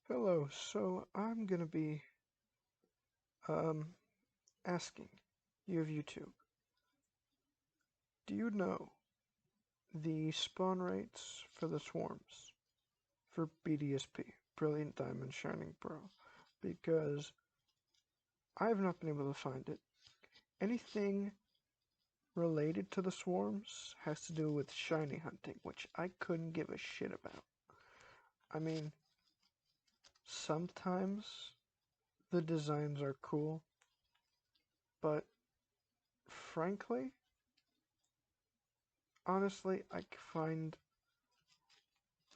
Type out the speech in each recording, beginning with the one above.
Hello, so I'm gonna be asking you of YouTube, do you know the spawn rates for the swarms for BDSP, Brilliant Diamond Shining Pearl? Because I have not been able to find it. Anything related to the swarms has to do with shiny hunting, which I couldn't give a shit about. I mean, sometimes the designs are cool, but frankly, honestly, I find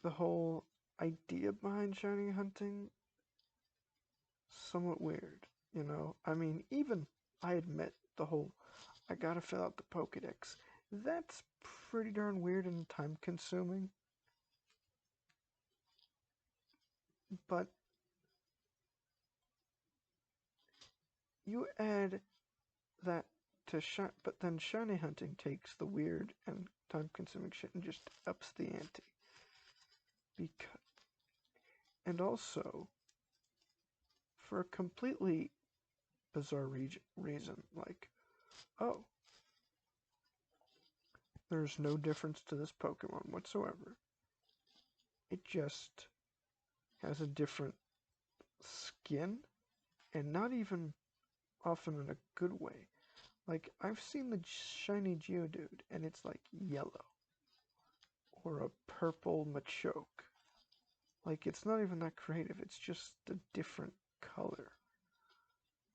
the whole idea behind shiny hunting somewhat weird, you know? I mean, even I admit the whole I gotta fill out the Pokedex. That's pretty darn weird and time consuming. But you add that to but then shiny hunting takes the weird and time consuming shit and just ups the ante. Because and also for a completely bizarre reason, like, oh, there's no difference to this Pokemon whatsoever. It just has a different skin, and not even often in a good way. Like, I've seen the shiny Geodude, and it's like yellow, or a purple Machoke. Like, it's not even that creative, it's just a different color,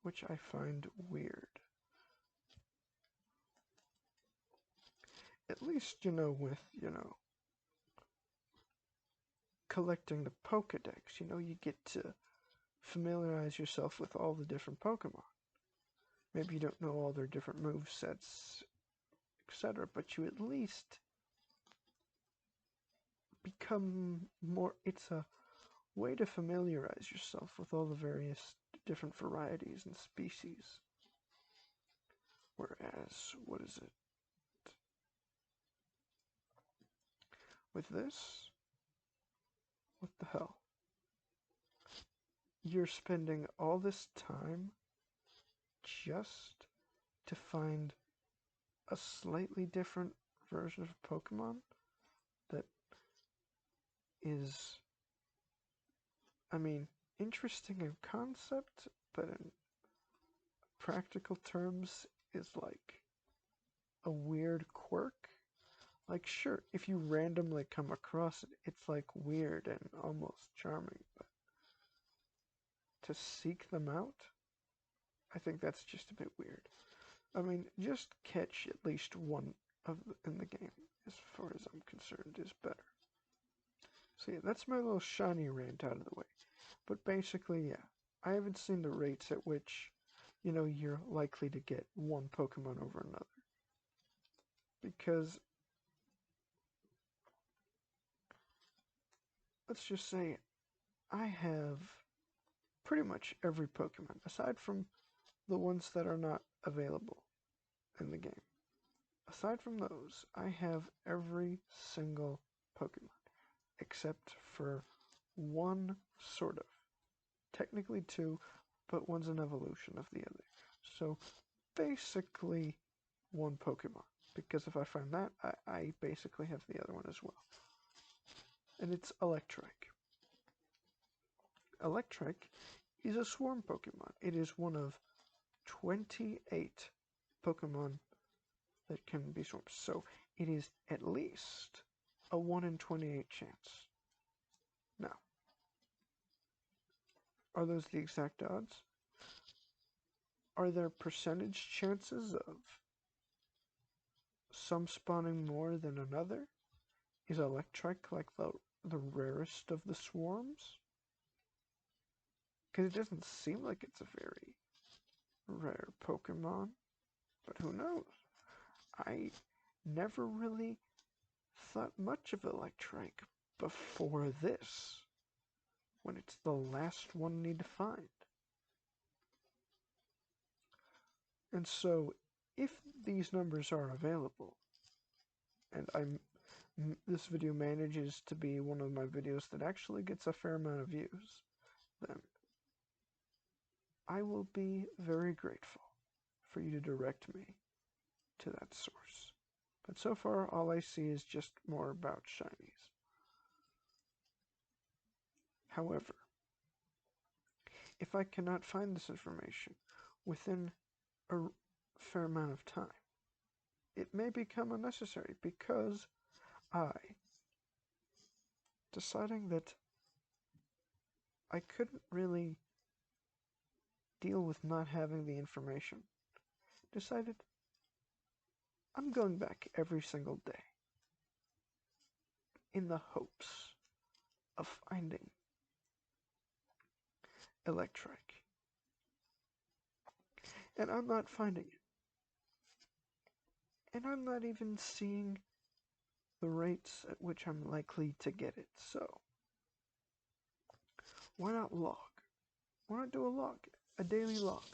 which I find weird. At least, with, collecting the Pokedex, you get to familiarize yourself with all the different Pokemon. Maybe you don't know all their different move sets, etc., but you at least become more. It's a way to familiarize yourself with all the various different varieties and species. Whereas, what is it? With this, what the hell? You're spending all this time just to find a slightly different version of Pokemon that is, I mean, interesting in concept, but in practical terms is like a weird quirk. Like, sure, if you randomly come across it, it's like weird and almost charming, but to seek them out, I think that's just a bit weird. I mean, just catch at least one in the game, as far as I'm concerned, is better. So yeah, that's my little shiny rant out of the way. But basically, yeah, I haven't seen the rates at which, you're likely to get one Pokemon over another. Because, let's just say, I have pretty much every Pokemon, aside from the ones that are not available in the game. Aside from those, I have every single Pokemon, except for one, sort of. Technically two, but one's an evolution of the other. So basically one Pokemon, because if I find that, I basically have the other one as well. And it's Electrike. Electrike is a swarm Pokemon. It is one of 28 Pokemon that can be swarmed. So it is at least a 1 in 28 chance. Now, are those the exact odds? Are there percentage chances of some spawning more than another? Is Electrike like the rarest of the swarms? Because it doesn't seem like it's a very rare Pokemon, but who knows? I never really thought much of Electrike before this, when it's the last one I need to find. And so, if these numbers are available, and this video manages to be one of my videos that actually gets a fair amount of views, then I will be very grateful for you to direct me to that source. But so far, all I see is just more about shinies. However, if I cannot find this information within a fair amount of time, it may become unnecessary because deciding that I couldn't really deal with not having the information, decided I'm going back every single day in the hopes of finding Electric. And I'm not finding it. And I'm not even seeing the rates at which I'm likely to get it, so why not log? Why not do a log? A daily log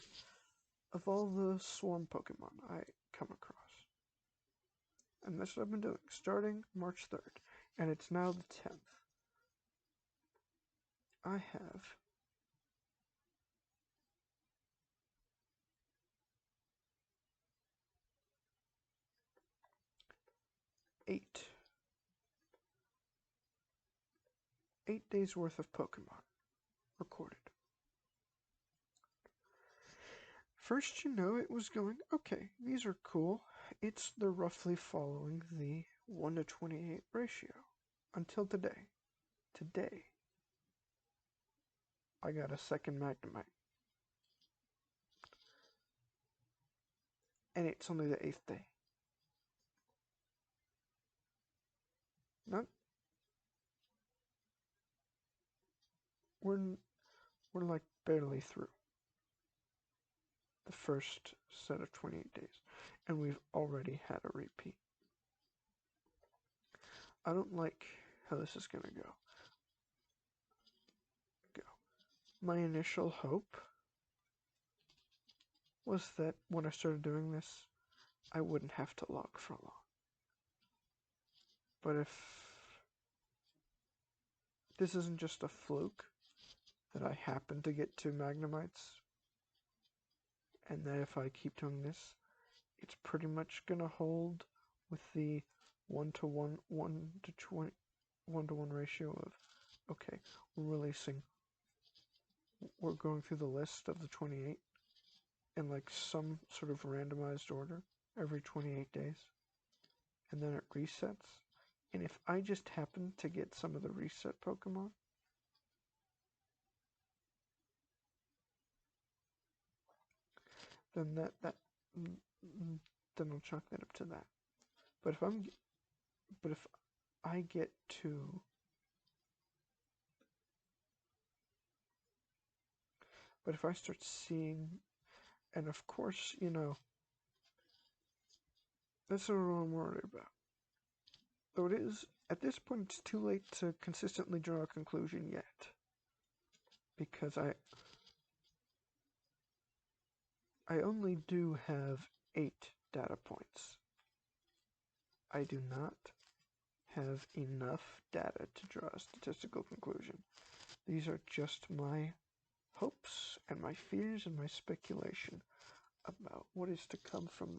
of all the swarm Pokemon I come across. And that's what I've been doing, starting March 3rd. And it's now the 10th. I have 8 days worth of Pokemon recorded. First, it was going, okay, these are cool. They're roughly following the 1 to 28 ratio. Until today. Today, I got a second Magnemite. And it's only the 8th day. We're like barely through the first set of 28 days, and we've already had a repeat. I don't like how this is going to go. My initial hope was that when I started doing this, I wouldn't have to log for long. But if this isn't just a fluke, that I happen to get 2 Magnemites, and that if I keep doing this, it's pretty much gonna hold with the 1 to 1 ratio of, okay, we're going through the list of the 28 in like some sort of randomized order every 28 days, and then it resets. And if I just happen to get some of the reset Pokemon, then then I'll chalk that up to that. But if I get to, but if I start seeing, and of course, that's not what I'm worried about. Though it is, at this point, it's too late to consistently draw a conclusion yet. Because I only do have 8 data points. I do not have enough data to draw a statistical conclusion. These are just my hopes and my fears and my speculation about what is to come from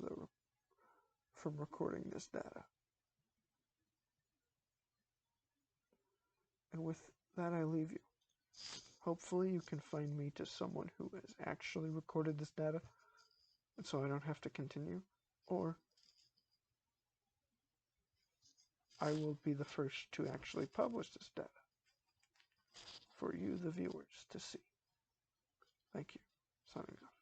recording this data. And with that, I leave you. Hopefully you can find me to someone who has actually recorded this data, and so I don't have to continue, or I will be the first to actually publish this data for you, the viewers, to see. Thank you. Signing off.